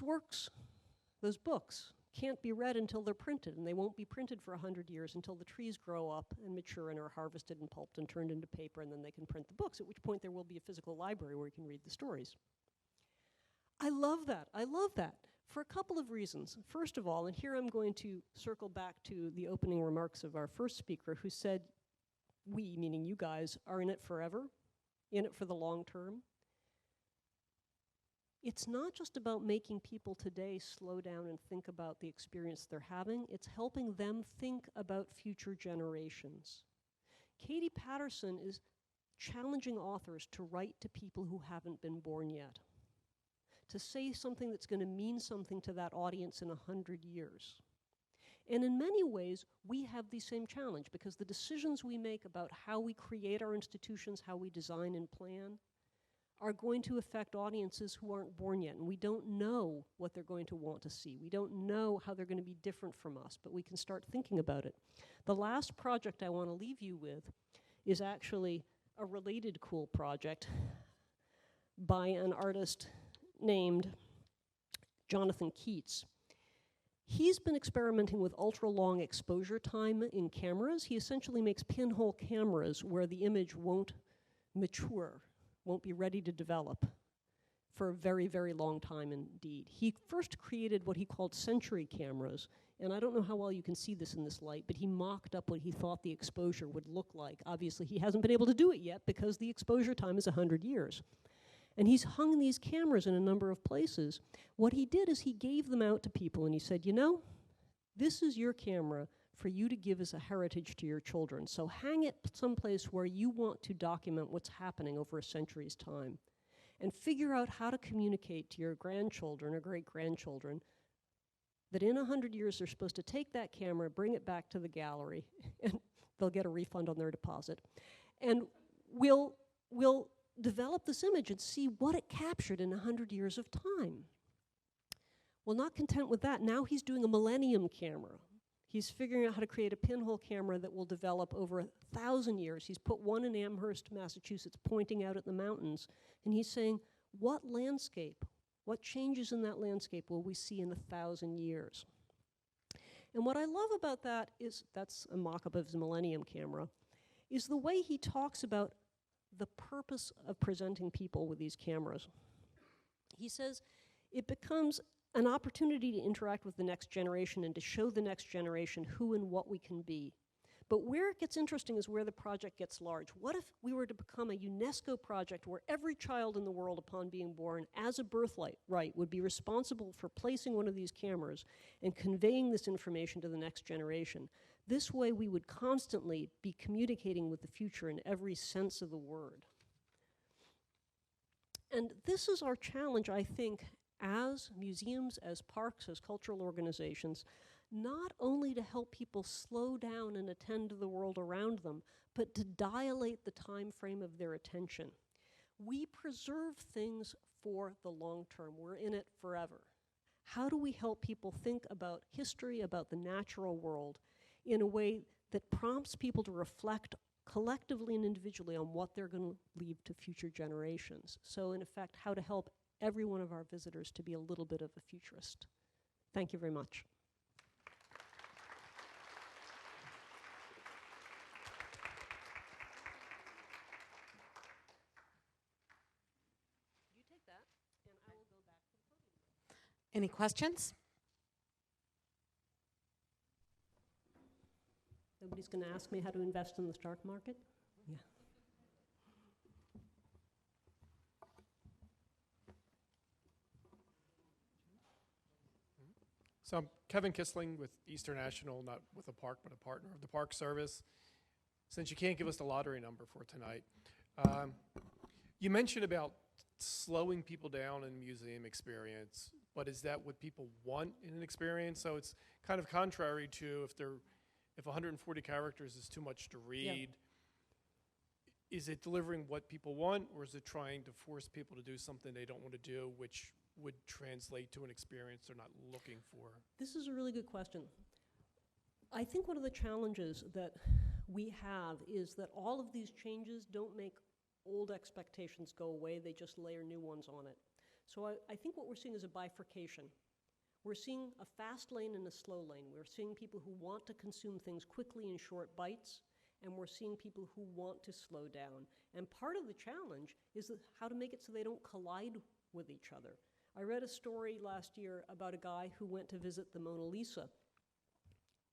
books, can't be read until they're printed, and they won't be printed for 100 years until the trees grow up and mature and are harvested and pulped and turned into paper, and then they can print the books, at which point there will be a physical library where you can read the stories. I love that. I love that for a couple of reasons. First of all, and here I'm going to circle back to the opening remarks of our first speaker who said, we, meaning you guys, are in it forever, in it for the long term. It's not just about making people today slow down and think about the experience they're having, it's helping them think about future generations. Katie Patterson is challenging authors to write to people who haven't been born yet, to say something that's going to mean something to that audience in 100 years. And in many ways, we have the same challenge because the decisions we make about how we create our institutions, how we design and plan, are going to affect audiences who aren't born yet, and we don't know what they're going to want to see. We don't know how they're going to be different from us, but we can start thinking about it. The last project I want to leave you with is actually a related cool project by an artist named Jonathan Keats. He's been experimenting with ultra-long exposure time in cameras. He essentially makes pinhole cameras where the image won't mature, won't be ready to develop for a very, very long time indeed. He first created what he called century cameras, and I don't know how well you can see this in this light, but he mocked up what he thought the exposure would look like. Obviously, he hasn't been able to do it yet because the exposure time is 100 years. And he's hung these cameras in a number of places. What he did is he gave them out to people, and he said, you know, this is your camera for you to give as a heritage to your children. So hang it someplace where you want to document what's happening over a century's time and figure out how to communicate to your grandchildren or great-grandchildren that in 100 years they're supposed to take that camera, bring it back to the gallery, and they'll get a refund on their deposit. And we'll develop this image and see what it captured in 100 years of time. Well, not content with that, now he's doing a millennium camera. He's figuring out how to create a pinhole camera that will develop over 1,000 years. He's put one in Amherst, Massachusetts, pointing out at the mountains. And he's saying, what landscape, what changes in that landscape will we see in 1,000 years? And what I love about that is, that's a mock-up of his Millennium camera, is the way he talks about the purpose of presenting people with these cameras. He says it becomes an opportunity to interact with the next generation and to show the next generation who and what we can be. But where it gets interesting is where the project gets large. What if we were to become a UNESCO project where every child in the world upon being born as a birthright would be responsible for placing one of these cameras and conveying this information to the next generation? This way we would constantly be communicating with the future in every sense of the word. And this is our challenge, I think, as museums, as parks, as cultural organizations, not only to help people slow down and attend to the world around them, but to dilate the time frame of their attention. We preserve things for the long term. We're in it forever. How do we help people think about history, about the natural world, in a way that prompts people to reflect collectively and individually on what they're going to leave to future generations? So in effect, how to help every one of our visitors to be a little bit of a futurist. Thank you very much. You take that, and I will go back to the podium. Any questions? Nobody's going to ask me how to invest in the stock market? Yeah. So I'm Kevin Kissling with Eastern National, not with a park, but a partner of the Park Service. Since you can't give us the lottery number for tonight, you mentioned about slowing people down in museum experience, but is that what people want in an experience? So it's kind of contrary to if 140 characters is too much to read, is it delivering what people want, or is it trying to force people to do something they don't want to do, which would translate to an experience they're not looking for? This is a really good question. I think one of the challenges that we have is that all of these changes don't make old expectations go away, they just layer new ones on it. So I think what we're seeing is a bifurcation. We're seeing a fast lane and a slow lane. We're seeing people who want to consume things quickly in short bites, and we're seeing people who want to slow down. And part of the challenge is how to make it so they don't collide with each other. I read a story last year about a guy who went to visit the Mona Lisa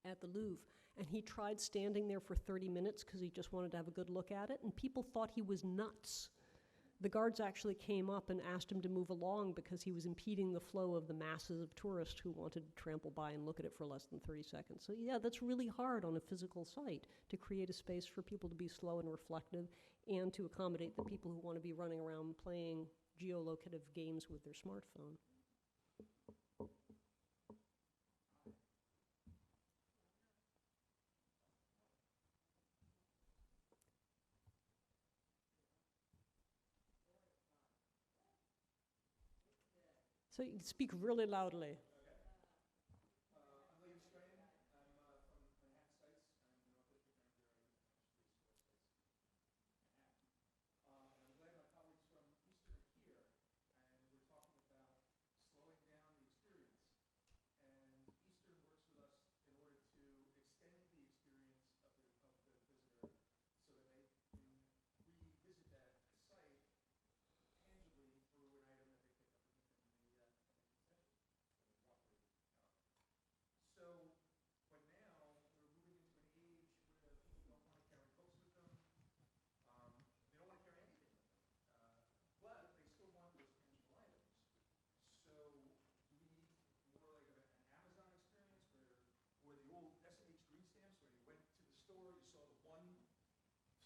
at the Louvre, and he tried standing there for 30 minutes because he just wanted to have a good look at it, and people thought he was nuts. The guards actually came up and asked him to move along because he was impeding the flow of the masses of tourists who wanted to trample by and look at it for less than 30 seconds. So yeah, that's really hard on a physical site, to create a space for people to be slow and reflective and to accommodate the people who want to be running around playing geolocative games with their smartphone. So you can speak really loudly.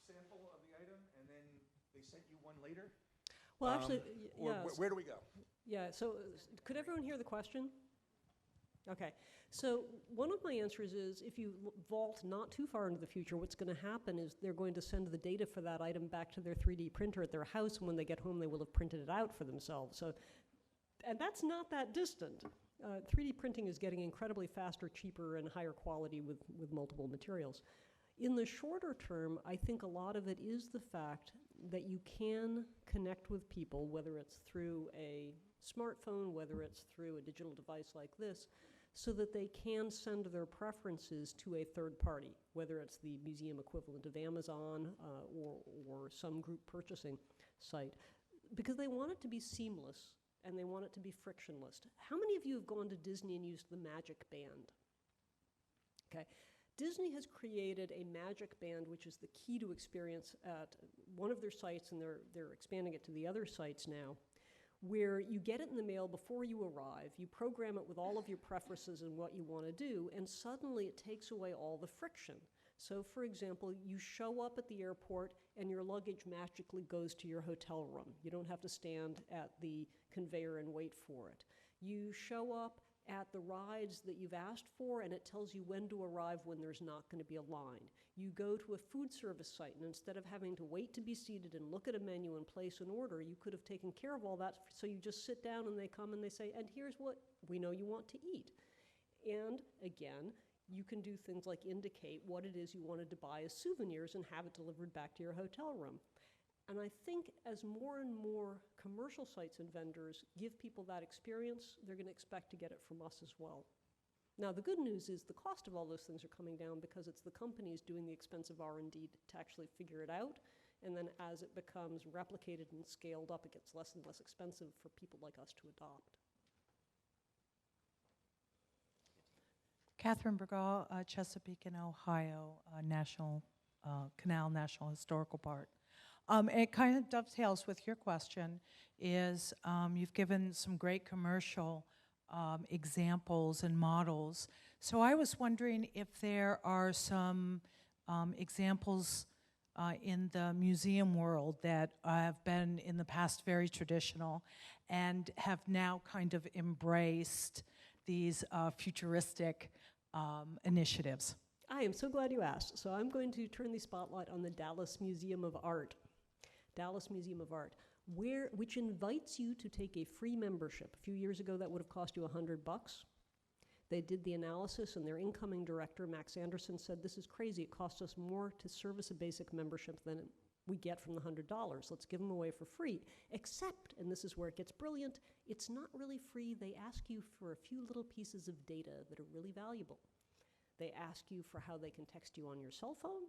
Sample of the item, and then they sent you one later? Well, actually, yeah. Where do we go? Yeah, so could everyone hear the question? Okay, so one of my answers is if you vault not too far into the future, what's going to happen is they're going to send the data for that item back to their 3D printer at their house, and when they get home, they will have printed it out for themselves. So, and that's not that distant. 3D printing is getting incredibly faster, cheaper, and higher quality with multiple materials. In the shorter term, I think a lot of it is the fact that you can connect with people, whether it's through a smartphone, whether it's through a digital device like this, so that they can send their preferences to a third party, whether it's the museum equivalent of Amazon or some group purchasing site, because they want it to be seamless and they want it to be frictionless. How many of you have gone to Disney and used the Magic Band? Okay. Disney has created a Magic Band, which is the key to experience at one of their sites, and they're expanding it to the other sites now, where you get it in the mail before you arrive, you program it with all of your preferences and what you want to do, and suddenly it takes away all the friction. So, for example, you show up at the airport and your luggage magically goes to your hotel room. You don't have to stand at the conveyor and wait for it. You show up at the rides that you've asked for, and it tells you when to arrive when there's not going to be a line. You go to a food service site, and instead of having to wait to be seated and look at a menu and place an order, you could have taken care of all that, so you just sit down and they come and they say, and here's what we know you want to eat. And again, you can do things like indicate what it is you wanted to buy as souvenirs and have it delivered back to your hotel room. And I think as more and more commercial sites and vendors give people that experience, they're going to expect to get it from us as well. Now, the good news is the cost of all those things are coming down because it's the companies doing the expensive R&D to actually figure it out. And then as it becomes replicated and scaled up, it gets less and less expensive for people like us to adopt. Catherine Bergaw, Chesapeake and Ohio Canal National Historical Park. It kind of dovetails with your question, is you've given some great commercial examples and models. So I was wondering if there are some examples in the museum world that have been in the past very traditional and have now kind of embraced these futuristic initiatives. I am so glad you asked. So I'm going to turn the spotlight on the Dallas Museum of Art. Dallas Museum of Art, which invites you to take a free membership. A few years ago, that would have cost you $100. They did the analysis, and their incoming director, Max Anderson, said, this is crazy. It costs us more to service a basic membership than we get from the $100. Let's give them away for free. Except, and this is where it gets brilliant, it's not really free. They ask you for a few little pieces of data that are really valuable. They ask you for how they can text you on your cell phone.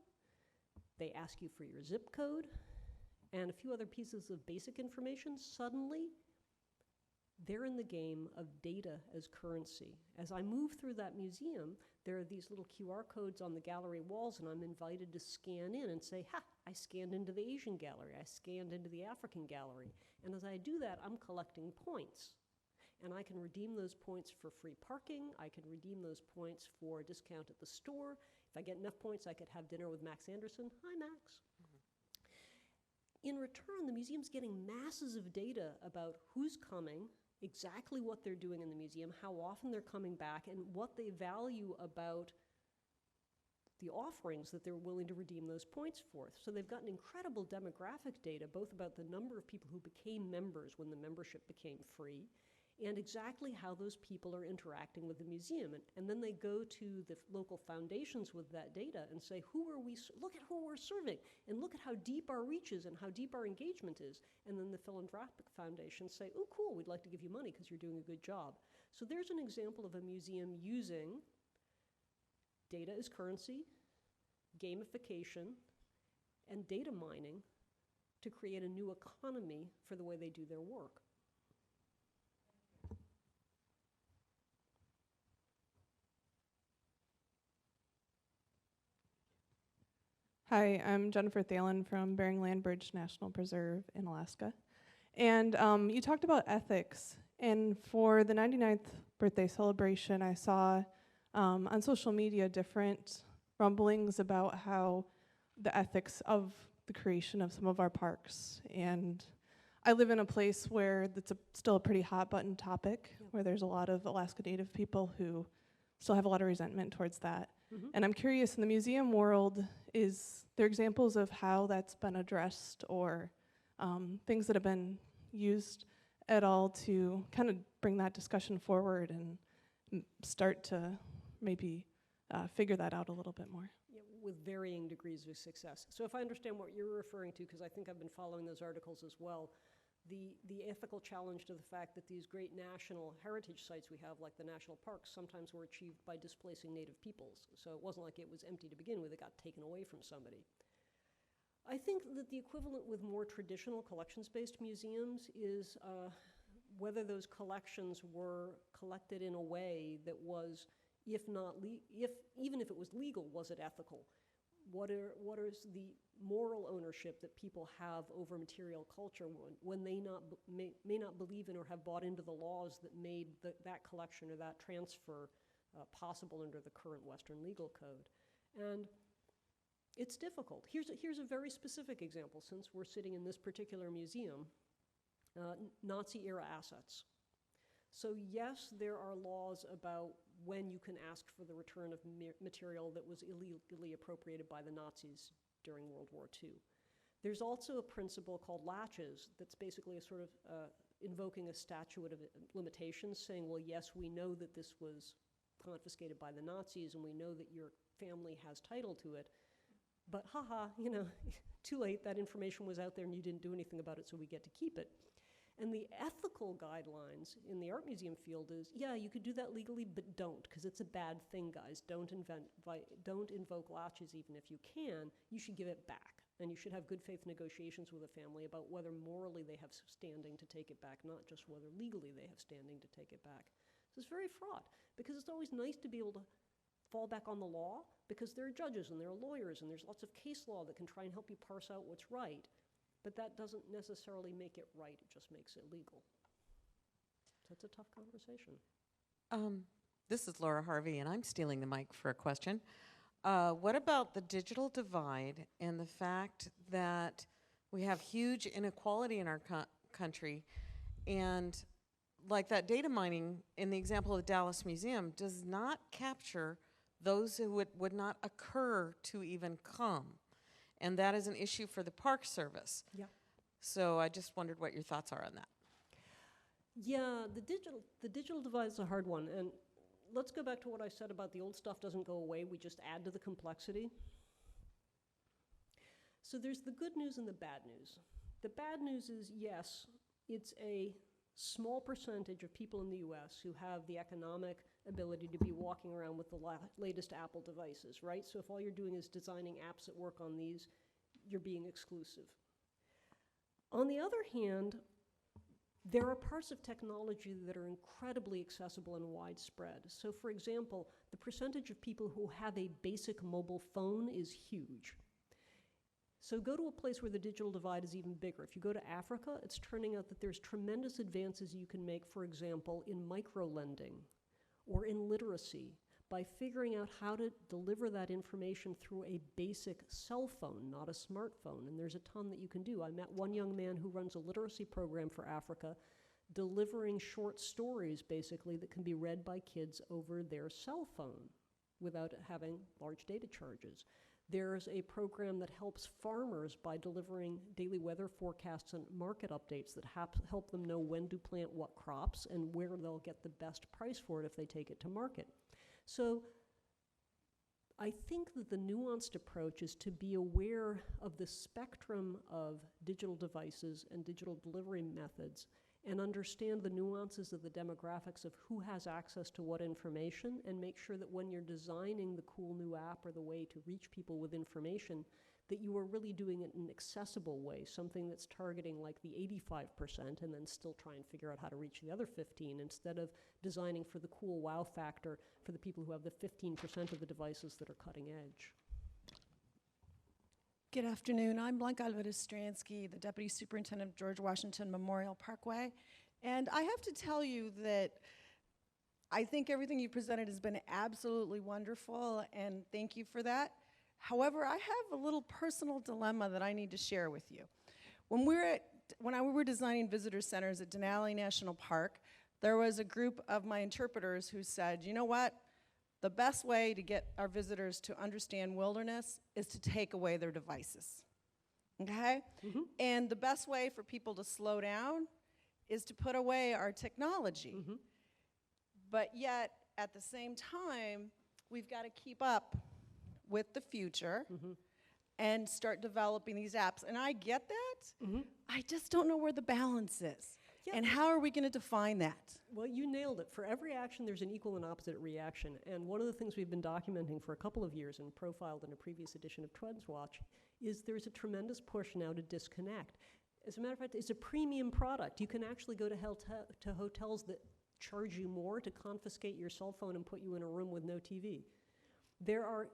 They ask you for your zip code and a few other pieces of basic information. Suddenly, they're in the game of data as currency. As I move through that museum, there are these little QR codes on the gallery walls, and I'm invited to scan in and say, ha, I scanned into the Asian gallery, I scanned into the African gallery. And as I do that, I'm collecting points. And I can redeem those points for free parking. I can redeem those points for a discount at the store. If I get enough points, I could have dinner with Max Anderson. Hi, Max. In return, the museum's getting masses of data about who's coming, exactly what they're doing in the museum, how often they're coming back, and what they value about the offerings that they're willing to redeem those points for. So they've gotten incredible demographic data, both about the number of people who became members when the membership became free, and exactly how those people are interacting with the museum. And then they go to the local foundations with that data and say, look at who we're serving, and look at how deep our reach is and how deep our engagement is. And then the philanthropic foundations say, oh, cool, we'd like to give you money because you're doing a good job. So there's an example of a museum using data as currency, gamification, and data mining to create a new economy for the way they do their work. Hi, I'm Jennifer Thalen from Bering Land Bridge National Preserve in Alaska. And you talked about ethics. And for the 99th birthday celebration, I saw on social media different rumblings about how the ethics of the creation of some of our parks. And I live in a place where it's still a pretty hot button topic, where there's a lot of Alaska Native people who still have a lot of resentment towards that. Mm-hmm. And I'm curious, in the museum world, is there examples of how that's been addressed, or things that have been used at all to kind of bring that discussion forward and start to maybe figure that out a little bit more. Yeah, with varying degrees of success. So if I understand what you're referring to, because I think I've been following those articles as well, the ethical challenge to the fact that these great national heritage sites we have, like the national parks, sometimes were achieved by displacing native peoples. So it wasn't like it was empty to begin with, it got taken away from somebody. I think that the equivalent with more traditional collections-based museums is whether those collections were collected in a way that was, even if it was legal, was it ethical? What is the moral ownership that people have over material culture when they may not believe in or have bought into the laws that made that collection or that transfer possible under the current Western legal code? And it's difficult. Here's a very specific example, since we're sitting in this particular museum, Nazi-era assets. So yes, there are laws about when you can ask for the return of material that was illegally appropriated by the Nazis during World War II. There's also a principle called laches that's basically a sort of invoking a statute of limitations, saying, well, yes, we know that this was confiscated by the Nazis and we know that your family has title to it, but haha, too late, that information was out there and you didn't do anything about it, so we get to keep it. And the ethical guidelines in the art museum field is, yeah, you could do that legally, but don't, because it's a bad thing, guys. Don't invoke laches even if you can. You should give it back. And you should have good faith negotiations with a family about whether morally they have standing to take it back, not just whether legally they have standing to take it back. So it's very fraught, because it's always nice to be able to fall back on the law, because there are judges and there are lawyers and there's lots of case law that can try and help you parse out what's right. But that doesn't necessarily make it right, it just makes it legal. So it's a tough conversation. This is Laura Harvey, and I'm stealing the mic for a question. What about the digital divide and the fact that we have huge inequality in our country, and like that data mining in the example of the Dallas Museum does not capture those who would not occur to even come. And that is an issue for the Park Service. Yeah. So I just wondered what your thoughts are on that. Yeah, the digital divide is a hard one. And let's go back to what I said about the old stuff doesn't go away, we just add to the complexity. So there's the good news and the bad news. The bad news is, yes, it's a small percentage of people in the US who have the economic ability to be walking around with the latest Apple devices, right? So if all you're doing is designing apps that work on these, you're being exclusive. On the other hand, there are parts of technology that are incredibly accessible and widespread. So for example, the percentage of people who have a basic mobile phone is huge. So go to a place where the digital divide is even bigger. If you go to Africa, it's turning out that there's tremendous advances you can make, for example, in micro-lending or in literacy by figuring out how to deliver that information through a basic cell phone, not a smartphone. And there's a ton that you can do. I met one young man who runs a literacy program for Africa, delivering short stories, basically, that can be read by kids over their cell phone without having large data charges. There's a program that helps farmers by delivering daily weather forecasts and market updates that help them know when to plant what crops and where they'll get the best price for it if they take it to market. So I think that the nuanced approach is to be aware of the spectrum of digital devices and digital delivery methods and understand the nuances of the demographics of who has access to what information, and make sure that when you're designing the cool new app or the way to reach people with information, that you are really doing it in an accessible way, something that's targeting like the 85% and then still try and figure out how to reach the other 15, instead of designing for the cool wow factor for the people who have the 15% of the devices that are cutting edge. Good afternoon. I'm Blanca Alvarez-Stransky, the Deputy Superintendent of George Washington Memorial Parkway. And I have to tell you that I think everything you presented has been absolutely wonderful, and thank you for that. However, I have a little personal dilemma that I need to share with you. When we were designing visitor centers at Denali National Park, there was a group of my interpreters who said, you know what? The best way to get our visitors to understand wilderness is to take away their devices, okay? Mm-hmm. And the best way for people to slow down is to put away our technology. Mm-hmm. But yet, at the same time, we've got to keep up with the future and start developing these apps. And I get that. I just don't know where the balance is. Yeah. And how are we going to define that? Well, you nailed it. For every action, there's an equal and opposite reaction. And one of the things we've been documenting for a couple of years and profiled in a previous edition of Trends Watch is there's a tremendous push now to disconnect. As a matter of fact, it's a premium product. You can actually go to hotels that charge you more to confiscate your cell phone and put you in a room with no TV. There are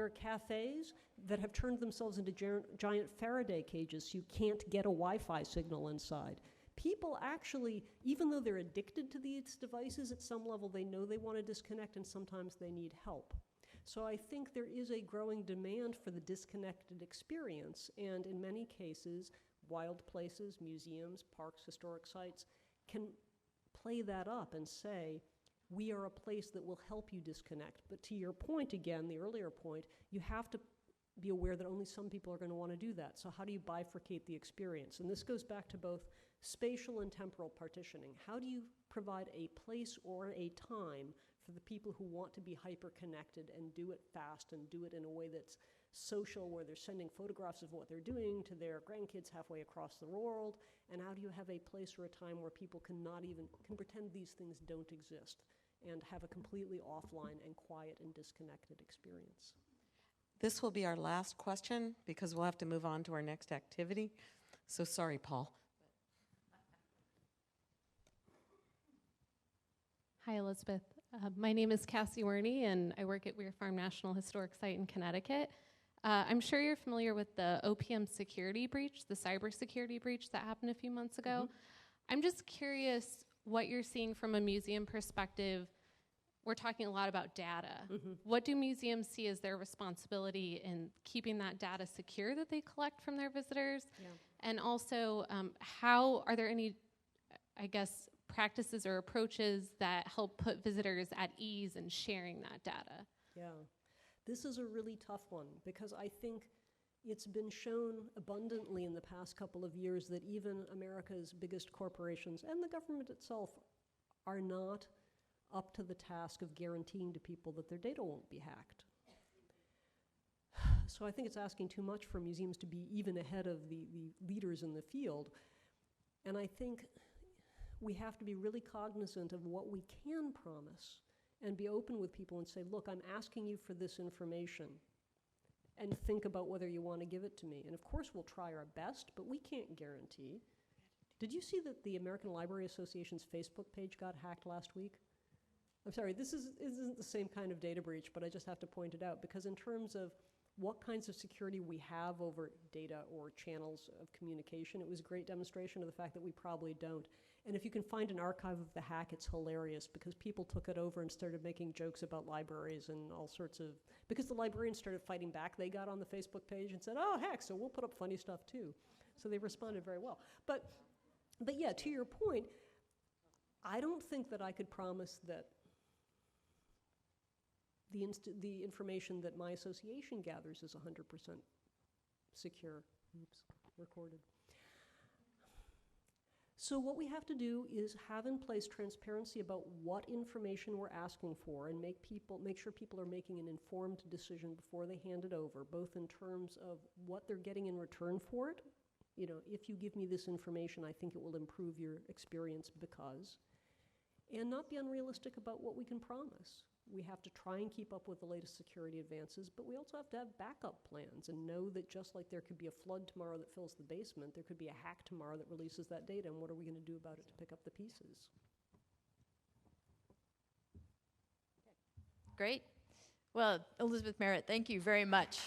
cafes that have turned themselves into giant Faraday cages so you can't get a Wi-Fi signal inside. People actually, even though they're addicted to these devices, at some level they know they want to disconnect and sometimes they need help. So I think there is a growing demand for the disconnected experience, and in many cases, wild places, museums, parks, historic sites can play that up and say, we are a place that will help you disconnect. But to your point again, the earlier point, you have to be aware that only some people are going to want to do that. So how do you bifurcate the experience? And this goes back to both spatial and temporal partitioning. How do you provide a place or a time for the people who want to be hyper-connected and do it fast and do it in a way that's social, where they're sending photographs of what they're doing to their grandkids halfway across the world? And how do you have a place or a time where people can pretend these things don't exist and have a completely offline and quiet and disconnected experience? This will be our last question because we'll have to move on to our next activity. So sorry, Paul. Hi, Elizabeth. My name is Cassie Werney, and I work at Weir Farm National Historic Site in Connecticut. I'm sure you're familiar with the OPM security breach, the cybersecurity breach that happened a few months ago. I'm just curious what you're seeing from a museum perspective. We're talking a lot about data. What do museums see as their responsibility in keeping that data secure that they collect from their visitors? Yeah. And also, how are there any, I guess, practices or approaches that help put visitors at ease in sharing that data? Yeah. This is a really tough one because I think it's been shown abundantly in the past couple of years that even America's biggest corporations and the government itself are not up to the task of guaranteeing to people that their data won't be hacked. So I think it's asking too much for museums to be even ahead of the leaders in the field. And I think we have to be really cognizant of what we can promise and be open with people and say, look, I'm asking you for this information, and think about whether you want to give it to me. And of course we'll try our best, but we can't guarantee. Did you see that the American Library Association's Facebook page got hacked last week? I'm sorry, this isn't the same kind of data breach, but I just have to point it out, because in terms of what kinds of security we have over data or channels of communication, it was a great demonstration of the fact that we probably don't. And if you can find an archive of the hack, it's hilarious, because people took it over and started making jokes about libraries and all sorts of, because the librarians started fighting back, they got on the Facebook page and said, oh, heck, so we'll put up funny stuff too. So they responded very well. But yeah, to your point, I don't think that I could promise that the information that my association gathers is 100% secure. Oops, recorded. So what we have to do is have in place transparency about what information we're asking for, and make sure people are making an informed decision before they hand it over, both in terms of what they're getting in return for it. You know, if you give me this information, I think it will improve your experience because, and not be unrealistic about what we can promise. We have to try and keep up with the latest security advances, but we also have to have backup plans and know that just like there could be a flood tomorrow that fills the basement, there could be a hack tomorrow that releases that data, and what are we going to do about it to pick up the pieces? Great. Well, Elizabeth Merritt, thank you very much.